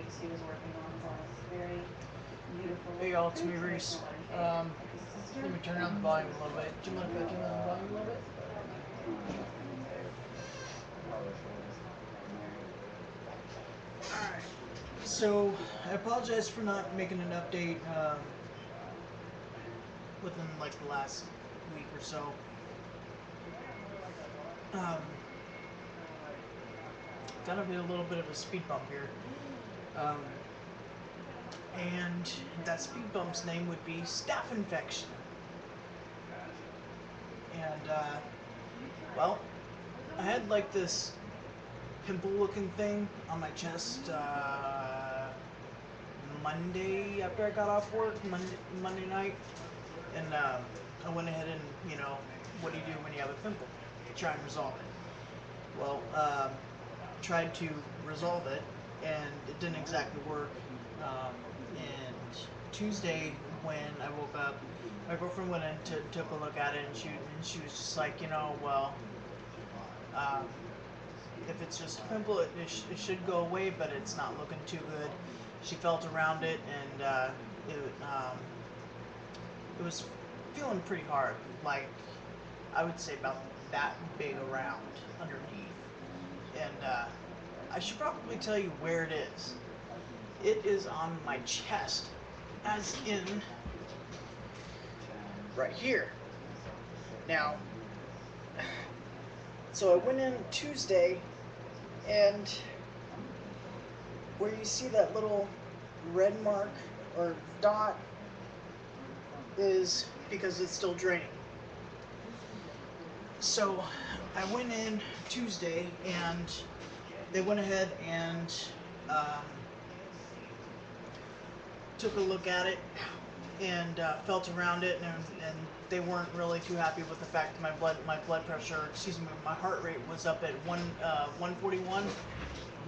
weeks he was working on for us. Very beautiful. Hey y'all, it's me, Reese. Let me turn down the volume a little bit. Do you mind if I turn down the volume a little bit? Alright. So, I apologize for not making an update within like the last week or so. Kind of hit a little bit of a speed bump here. And that speed bump's name would be staph infection. And, well, I had like this pimple looking thing on my chest Monday after I got off work, Monday night. And I went ahead and, what do you do when you have a pimple? Try and resolve it. Well, tried to resolve it, and it didn't exactly work. And Tuesday, when I woke up, my girlfriend went in took a look at it, and she was just like, well, if it's just a pimple, it should go away, but it's not looking too good. She felt around it, and it was feeling pretty hard, like I would say about that big around underneath. And I should probably tell you where it is. It is on my chest, as in right here. Now, so I went in Tuesday, and where you see that little red mark or dot is because it's still draining. So I went in Tuesday, and they went ahead and took a look at it and felt around it, and they weren't really too happy with the fact that my blood pressure, my heart rate was up at 141,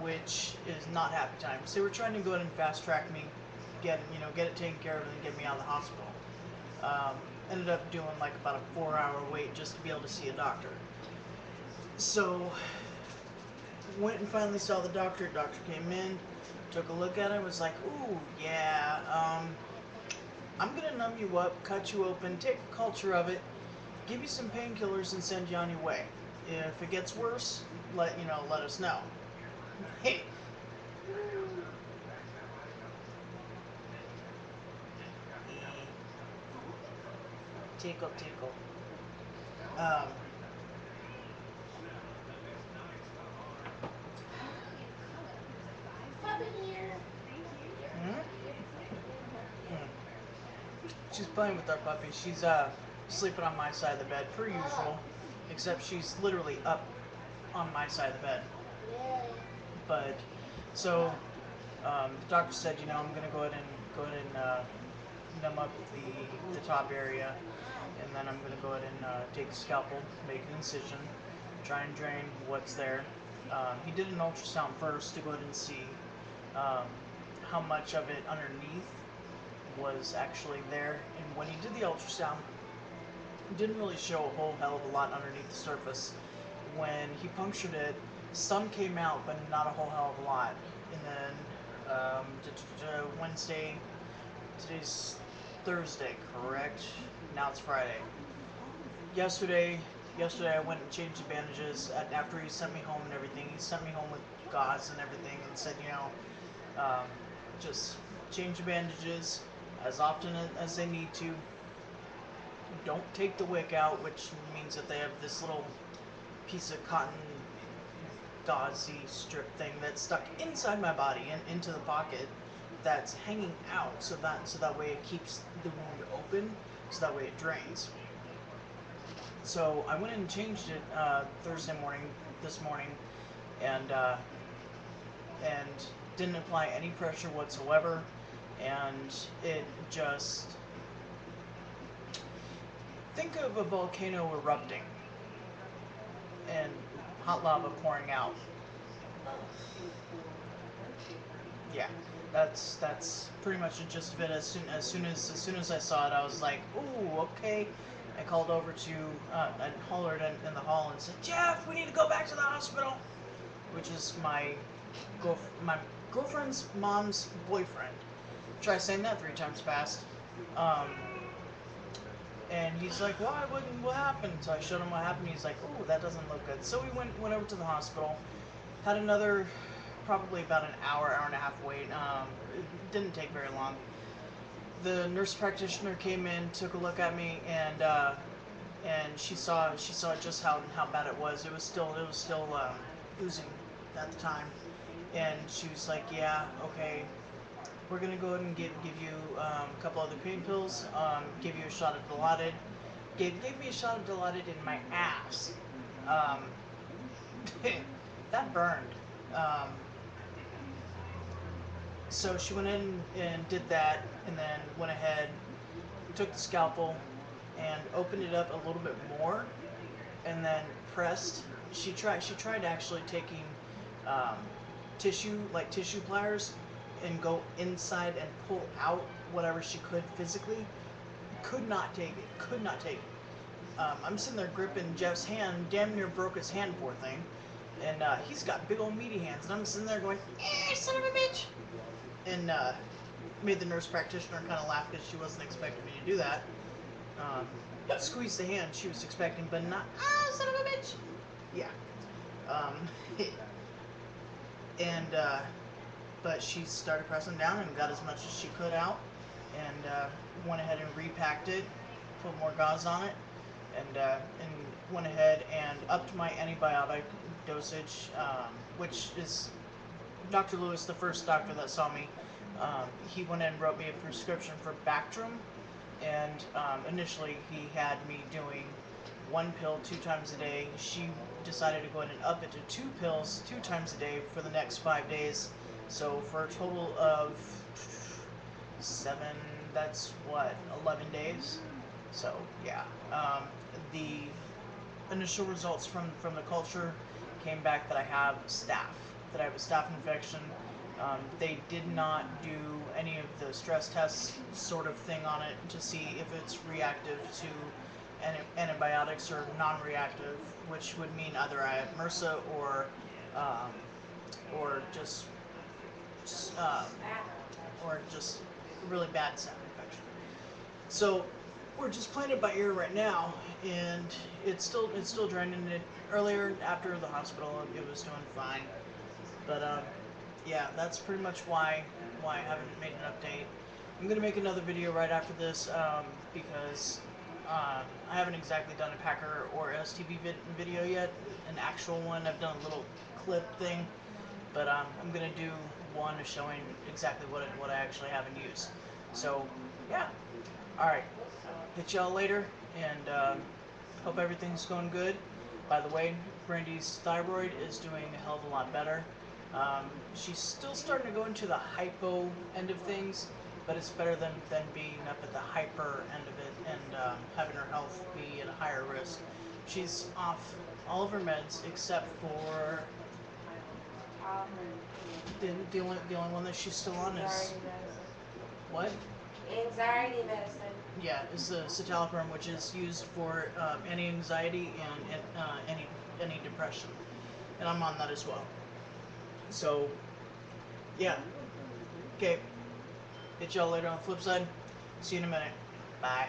which is not happy time. So they were trying to go ahead and fast track me, get it taken care of, and then get me out of the hospital. Ended up doing like about a 4-hour wait just to be able to see a doctor. So went and finally saw the doctor. Doctor came in, took a look at it, was like, ooh, yeah, I'm gonna numb you up, cut you open, take a culture of it, give you some painkillers, and send you on your way. If it gets worse, let us know. Hey. Tickle. She's playing with our puppy. She's sleeping on my side of the bed per usual, except she's literally up on my side of the bed. But so the doctor said, I'm gonna go ahead and numb up the top area, and then I'm gonna go ahead and take a scalpel, make an incision, try and drain what's there. He did an ultrasound first to go ahead and see how much of it underneath was actually there, and when he did the ultrasound, it didn't really show a whole hell of a lot underneath the surface. When he punctured it, some came out, but not a whole hell of a lot. And then Wednesday, today's Thursday, correct? Now it's Friday. Yesterday I went and changed the bandages after he sent me home and everything. He sent me home with gauze and everything and said, just change the bandages as often as they need to. Don't take the wick out, which means that they have this little piece of cotton gauzy strip thing that's stuck inside my body and into the pocket that's hanging out, so that way it keeps the wound open, so that way it drains. So I went and changed it this morning, and didn't apply any pressure whatsoever, and it just, think of a volcano erupting and hot lava pouring out. Yeah, that's pretty much the gist of it. As soon as I saw it, I was like, ooh, okay. I called over to and hollered in the hall and said, Jeff, we need to go back to the hospital, which is my girlfriend's mom's boyfriend. Try saying that 3 times fast. Um, and he's like, why? What happened? So I showed him what happened. He's like, oh, that doesn't look good. So we went over to the hospital. Had another, probably about an hour and a half wait. It didn't take very long. The nurse practitioner came in, took a look at me, and she saw just how bad it was. It was still oozing at the time, and she was like, yeah, okay, we're gonna go ahead and give you a couple other pain pills, give you a shot of Dilaudid. Gave me a shot of Dilaudid in my ass. Um, that burned. Um, so she went in and did that, and then went ahead, took the scalpel, and opened it up a little bit more, and then pressed. She tried actually taking um, tissue pliers, and go inside and pull out whatever she could physically. Could not take it. Could not take it. I'm sitting there gripping Jeff's hand, damn near broke his hand, poor thing. And he's got big old meaty hands, and I'm sitting there going, son of a bitch! And made the nurse practitioner kind of laugh because she wasn't expecting me to do that. Squeeze the hand she was expecting, but not, son of a bitch! Yeah. Um, and, but she started pressing down and got as much as she could out, and went ahead and repacked it, put more gauze on it, and went ahead and upped my antibiotic dosage, which is Dr. Lewis, the first doctor that saw me. He went in and wrote me a prescription for Bactrim, and initially he had me doing 1 pill 2 times a day. She decided to go ahead and up it to 2 pills 2 times a day for the next 5 days. So for a total of 7, that's what, 11 days? So yeah, the initial results from the culture came back that I have staph, that I have a staph infection. They did not do any of the stress tests sort of thing on it to see if it's reactive to antibiotics or non-reactive, which would mean either I have MRSA or just um, really bad staph infection. So we're just playing it by ear right now, and it's still draining it. Earlier after the hospital, it was doing fine, but yeah, that's pretty much why I haven't made an update. I'm gonna make another video right after this because I haven't exactly done a Packer or STB video yet, an actual one. I've done a little clip thing, but I'm gonna do one showing exactly what I actually have in use. So yeah, all right. Hit y'all later, and hope everything's going good. By the way, Brandy's thyroid is doing a hell of a lot better. She's still starting to go into the hypo end of things, but it's better than being up at the hyper end of it and having her health be at a higher risk. She's off all of her meds except for the only one that she's still on is what? Anxiety medicine. Yeah, is the citalopram, which is used for anti-anxiety and any depression, and I'm on that as well. So, yeah. Okay. Hit y'all later on the flip side. See you in a minute. Bye.